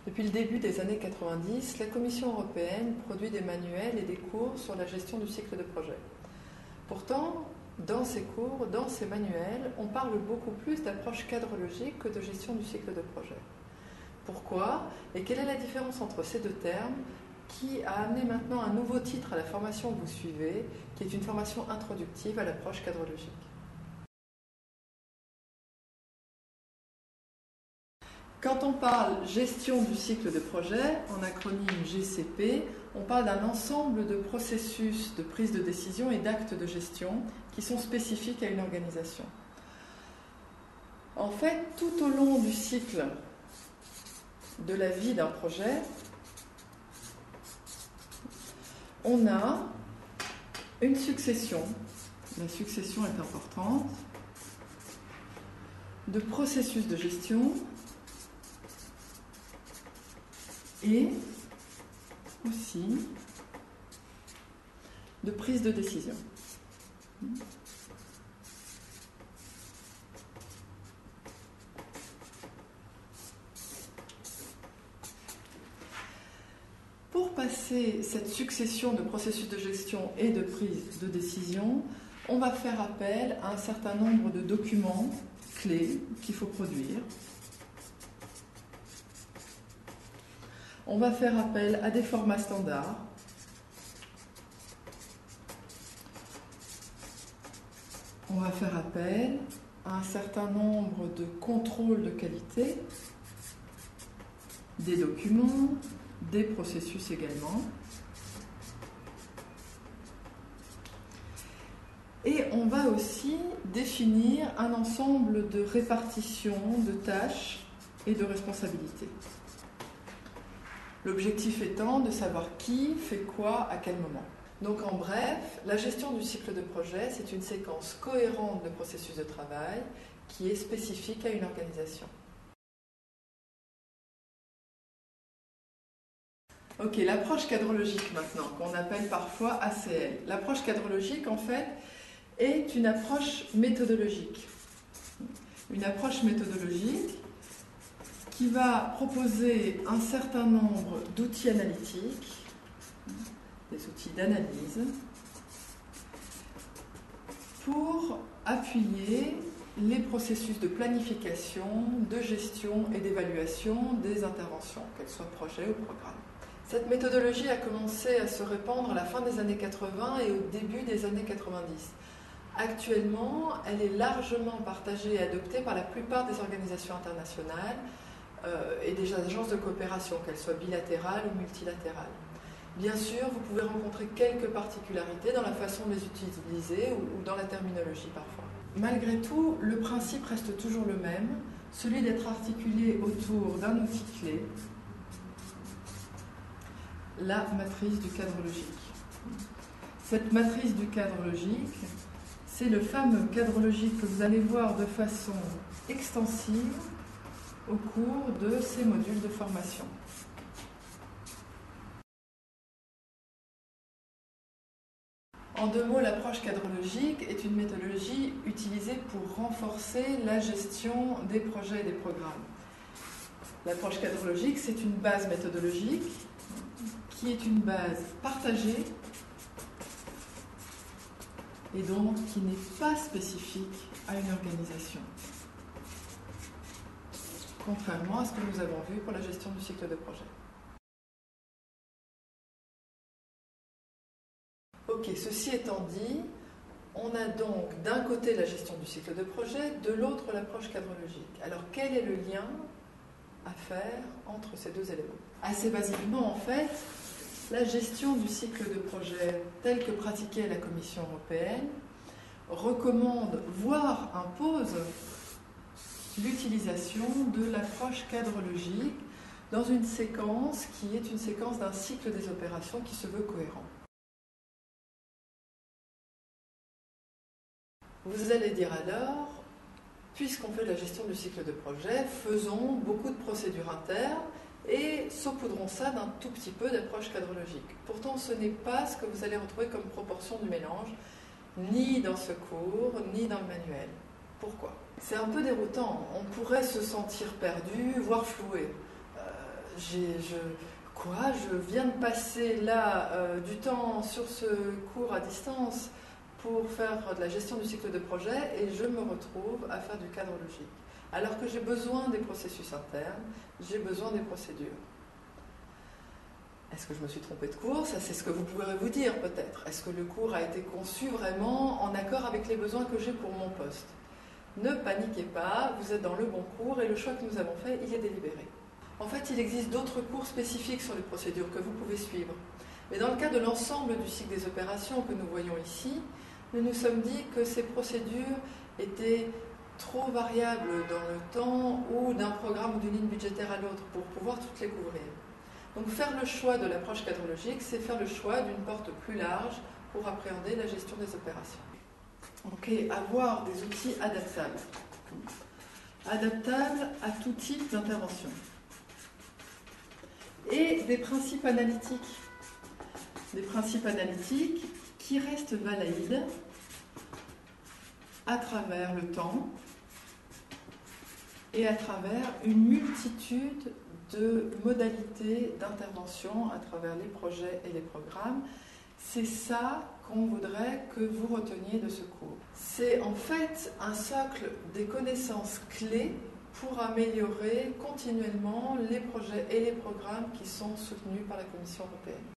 Depuis le début des années 90, la Commission européenne produit des manuels et des cours sur la gestion du cycle de projet. Pourtant, dans ces cours, dans ces manuels, on parle beaucoup plus d'approche cadrologique que de gestion du cycle de projet. Pourquoi? Et quelle est la différence entre ces deux termes qui a amené maintenant un nouveau titre à la formation que vous suivez, qui est une formation introductive à l'approche cadrologique? Quand on parle gestion du cycle de projet, en acronyme GCP, on parle d'un ensemble de processus de prise de décision et d'actes de gestion qui sont spécifiques à une organisation. En fait, tout au long du cycle de la vie d'un projet, on a une succession, la succession est importante, de processus de gestion et aussi de prise de décision. Pour passer cette succession de processus de gestion et de prise de décision, on va faire appel à un certain nombre de documents clés qu'il faut produire. On va faire appel à des formats standards. On va faire appel à un certain nombre de contrôles de qualité, des documents, des processus également. Et on va aussi définir un ensemble de répartition de tâches et de responsabilités. L'objectif étant de savoir qui fait quoi à quel moment. Donc en bref, la gestion du cycle de projet, c'est une séquence cohérente de processus de travail qui est spécifique à une organisation. Ok, l'approche cadrologique maintenant, qu'on appelle parfois ACL. L'approche cadrologique, en fait, est une approche méthodologique. Une approche méthodologique qui va proposer un certain nombre d'outils analytiques, des outils d'analyse, pour appuyer les processus de planification, de gestion et d'évaluation des interventions, qu'elles soient projets ou programmes. Cette méthodologie a commencé à se répandre à la fin des années 80 et au début des années 90. Actuellement, elle est largement partagée et adoptée par la plupart des organisations internationales et des agences de coopération, qu'elles soient bilatérales ou multilatérales. Bien sûr, vous pouvez rencontrer quelques particularités dans la façon de les utiliser ou dans la terminologie parfois. Malgré tout, le principe reste toujours le même, celui d'être articulé autour d'un outil clé, la matrice du cadre logique. Cette matrice du cadre logique, c'est le fameux cadre logique que vous allez voir de façon extensive au cours de ces modules de formation. En deux mots, l'approche cadrologique est une méthodologie utilisée pour renforcer la gestion des projets et des programmes. L'approche cadrologique, c'est une base méthodologique qui est une base partagée et donc qui n'est pas spécifique à une organisation. Contrairement à ce que nous avons vu pour la gestion du cycle de projet. Ok, ceci étant dit, on a donc d'un côté la gestion du cycle de projet, de l'autre l'approche cadrologique. Alors quel est le lien à faire entre ces deux éléments? Assez basiquement en fait, la gestion du cycle de projet telle que pratiquée à la Commission européenne recommande, voire impose, l'utilisation de l'approche cadrologique dans une séquence qui est une séquence d'un cycle des opérations qui se veut cohérent. Vous allez dire alors, puisqu'on fait la gestion du cycle de projet, faisons beaucoup de procédures internes et saupoudrons ça d'un tout petit peu d'approche cadrologique. Pourtant, ce n'est pas ce que vous allez retrouver comme proportion du mélange, ni dans ce cours, ni dans le manuel. Pourquoi? C'est un peu déroutant, on pourrait se sentir perdu, voire floué. Je viens de passer là du temps sur ce cours à distance pour faire de la gestion du cycle de projet et je me retrouve à faire du cadre logique. Alors que j'ai besoin des processus internes, j'ai besoin des procédures. Est-ce que je me suis trompée de cours? Ça, c'est ce que vous pourrez vous dire peut-être. Est-ce que le cours a été conçu vraiment en accord avec les besoins que j'ai pour mon poste? Ne paniquez pas, vous êtes dans le bon cours et le choix que nous avons fait, il est délibéré. En fait, il existe d'autres cours spécifiques sur les procédures que vous pouvez suivre. Mais dans le cas de l'ensemble du cycle des opérations que nous voyons ici, nous nous sommes dit que ces procédures étaient trop variables dans le temps ou d'un programme ou d'une ligne budgétaire à l'autre pour pouvoir toutes les couvrir. Donc faire le choix de l'approche cadrologique, c'est faire le choix d'une porte plus large pour appréhender la gestion des opérations. Donc, avoir des outils adaptables. Adaptables à tout type d'intervention. Et des principes analytiques. Des principes analytiques qui restent valides à travers le temps et à travers une multitude de modalités d'intervention à travers les projets et les programmes. C'est ça qu'on voudrait que vous reteniez de ce cours. C'est en fait un socle des connaissances clés pour améliorer continuellement les projets et les programmes qui sont soutenus par la Commission européenne.